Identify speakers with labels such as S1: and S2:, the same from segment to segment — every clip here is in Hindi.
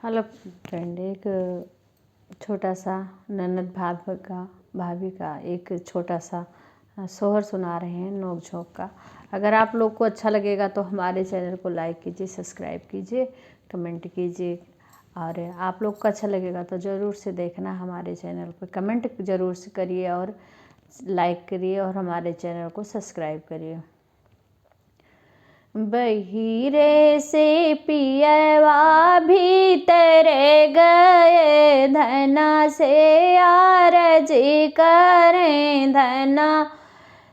S1: हेलो फ्रेंड, एक छोटा सा ननद भाभी का एक छोटा सा सोहर सुना रहे हैं, नोक झोंक का। अगर आप लोग को अच्छा लगेगा तो हमारे चैनल को लाइक कीजिए, सब्सक्राइब कीजिए, कमेंट कीजिए। और आप लोग को अच्छा लगेगा तो ज़रूर से देखना हमारे चैनल पर, कमेंट ज़रूर से करिए और लाइक करिए और हमारे चैनल को सब्सक्राइब करिए। बहिरे से पियवा भीतर गए, धना से आरजी करें, धना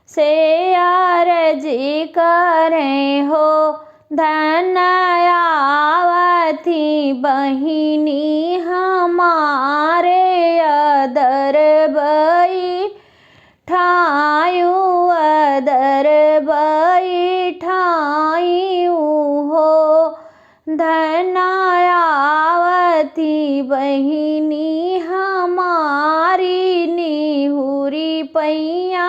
S1: से आरजी करें हो। धना आवती बहिनी हमारे अदर बई ठायू, अदर बई ठायू हो। धना आवती बहिनी हमारी निहुरी पैया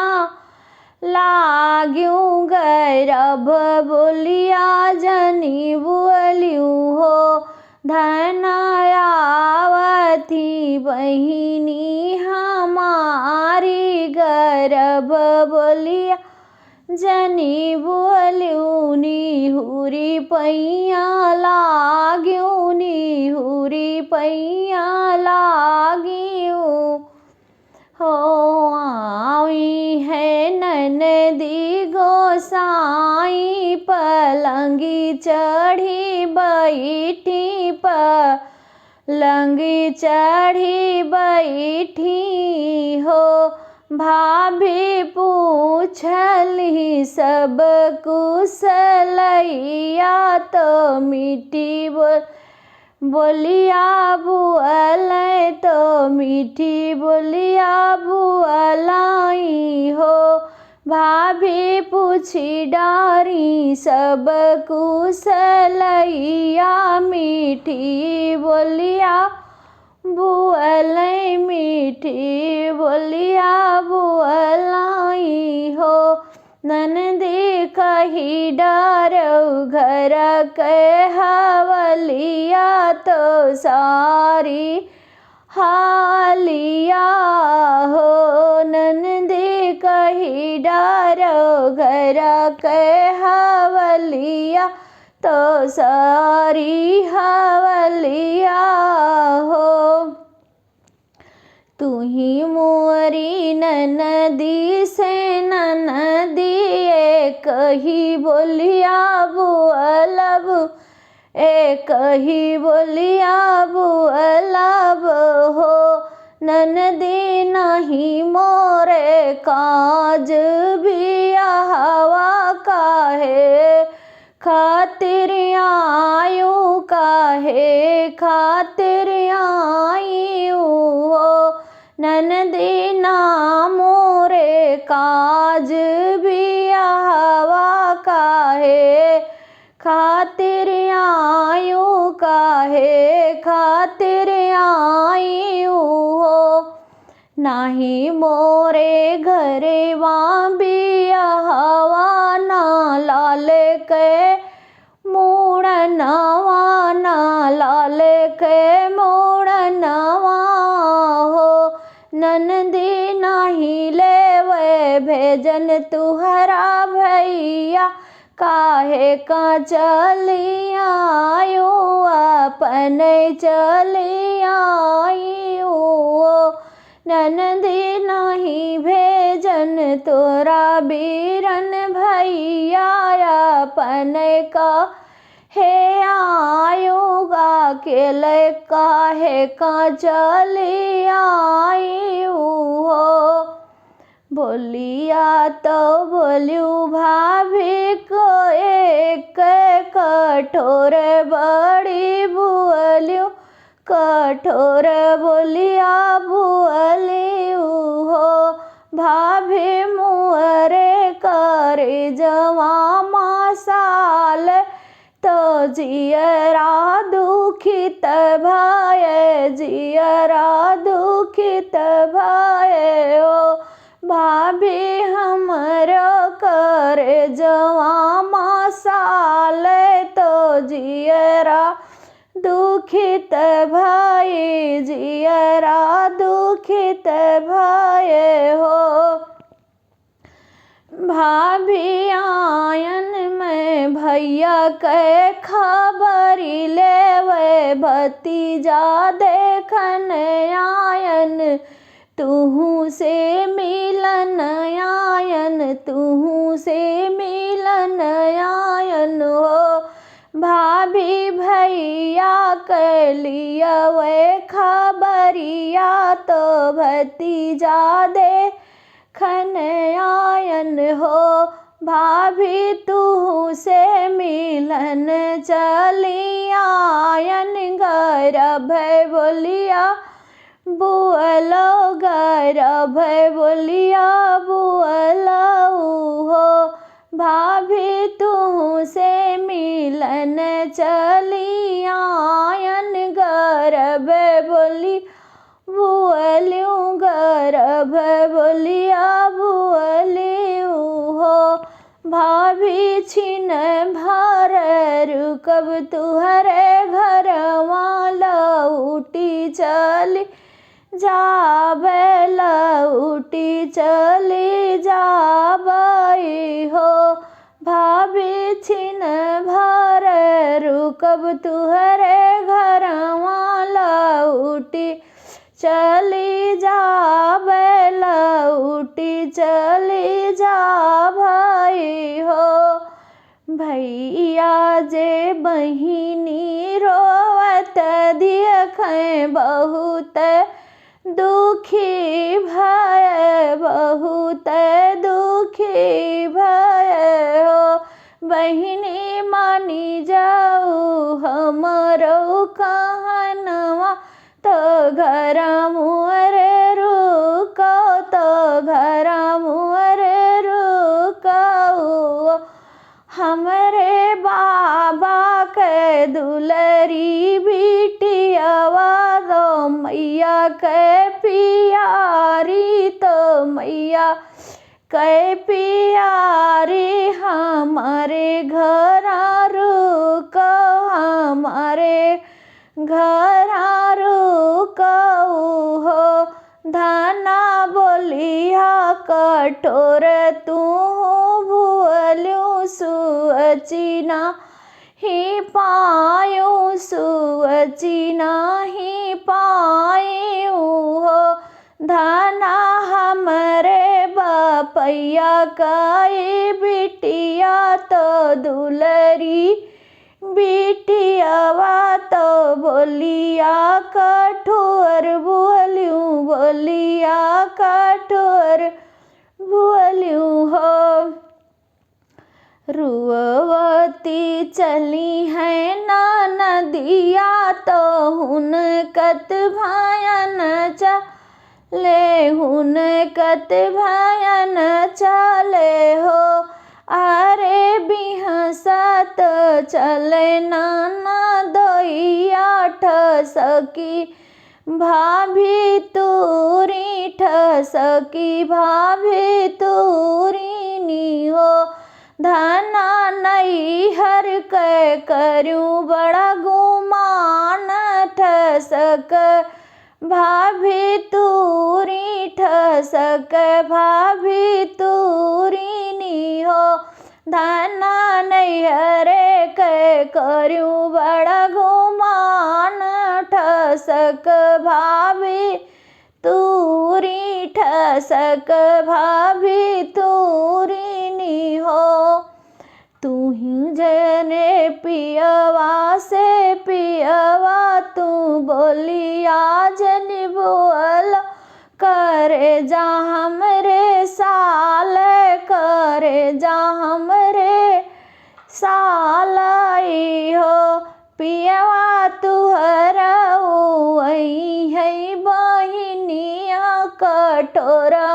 S1: लाग्यूं गरब बोलिया जनी बोलियू हो। धना आवती बहिनी हमारी गरब बोलिया जनी बोलियू, निहुरी पैया लाग्यूं, निहुरी पैया लाग्यूं हो। आई है ननदी गोसाई, पलंगी चढ़ी बैठी, पलंगी चढ़ी बैठी हो। भाभी पूछली सब कुशलैया, तो मीठी बोलिया बुअलै, तो मीठी बोलिया बुअलाई हो। भाभी पूछी डारी सब कुशलैया, मीठी बोलिया बुअलै, मीठी बोलिया बुअलाई हो। ननदी कही डरऊ घर के हवलिया, तो सारी हालिया हो। ननदी कही डरऊ घर के हवलिया, तो सारी हवलिया हो। तू ही मोरी ननदी से ननदी, एक ही बोलिया बुअलब, एक ही बोलिया बुअलब हो। ननदी नहीं मोरे काज बियाहवा, काहे खातिर आयू, काहे खातिर आयू हो। ननदी ना मोरे काज बियाहवा, काहे खातिर आयू, काहे खातिर आयू हो। नाही मोरे घरे वां बियाहवा, ना लाल के मूड़नवा, ना लाल के मूड़नवा हो। ननदी नहीं लेवे भेजन तुहरा भैया, काहे का चली आयू, अपने चली आयू। ननदी नहीं भेजन तोरा बीरन भैया, अपने का हे आयूगा केले, काहे का चली आयू हो। बोलिया तो बोलियू भाभी को, एक कठोर बड़ी बुअलियू, कठोर बोलिया बुअलियू हो। भाभी मुअरे करे जवा मासाल, तो जियरा दुखित भाए, जियरा दुखित भाए हो। भाभी हमरो करे जवा मासाल, तो जियरा दुखित भये जियरा दुखित भये हो। भाभी आयन में भैया के खबरी लेवे भतीजा देखन आयन तुहू से मिलन आयन तुहू से मिलन आयन हो। भाभी भैया के लिए वे खबरिया तो भतीजा देखन आयन हो। भाभी तू से मिलन चली आयन गर्भ बोलिया बुअलो गर्भ बोलिया बुअलो हो। भाभी तू से मिलन चली आयन गर्भ बोली बुअल्यूं गर्भ बोलिया बुअल्यूं हो। भाभी छिन भर रुकब तुहरे घर लौटी चली जाबे लौटी चली जाबई हो। भाभी छिन भर रुकब तुहरे घर लौटी चली जाबे लौटी चली जा भाई हो। भैया जे बहिनी रोवत दियखें बहुत दुखी भय बहुत दुखी भय हो। बहिनी मानी जाऊ हमरो कहनवा तो घर मुअरे रुको तो घर मुअरे रुको। हमरे बाबा के दुलरी बिटियावा दो मैया के पियारी तो मैया के पियारी हमारे घर रुको हमारे घर रुको हो। धना बोलिया कठोर तू भूलूं सुअचिना ही पायूं सुअचिना ही पायूं हो। धना हमरे बपैया काई बिटिया तो दुलरी बिटियावा तो बोलिया कठोर बोलियूं बोलिया कठोर बोलियूं हो। रुअवती चली है नदिया तो हुनकत भयन चले हुनकत भयन चले हो। अरे बिहसत चले नाना दोइया ठसकी भाभी तूरी ठसकी भाभी तूरी नी हो। धना नैहर के करूं बड़ा गुमान ठसक भाभी तूरी ठसक भाभी तूरी नी हो। धना नैहर के करूं बड़ा गुमान ठसक भाभी तूरी ठसक भाभी तूरी नी हो। तू ही जने पियवा से पियवा तू बोलिया जन बोल करे जा हमरे साल करे जा हमरे सालाई हो। पियवा तुहरा वही है बहिनिया कठोरा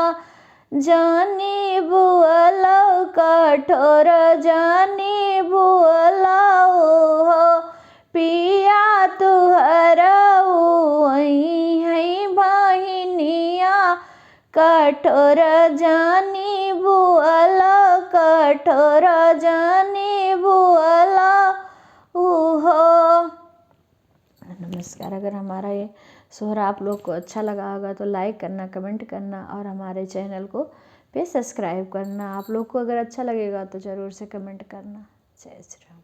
S1: जानी बुअलो कठोर जानी बुअलो हो। पिया तुहरा वही है बहिनिया कठोर जानी बुअलो कठोर जानी बुअलो हो। नमस्कार। अगर हमारा ये सोहर आप लोग को अच्छा लगा होगा तो लाइक करना, कमेंट करना और हमारे चैनल को पे सब्सक्राइब करना। आप लोग को अगर अच्छा लगेगा तो ज़रूर से कमेंट करना। जय श्री राम।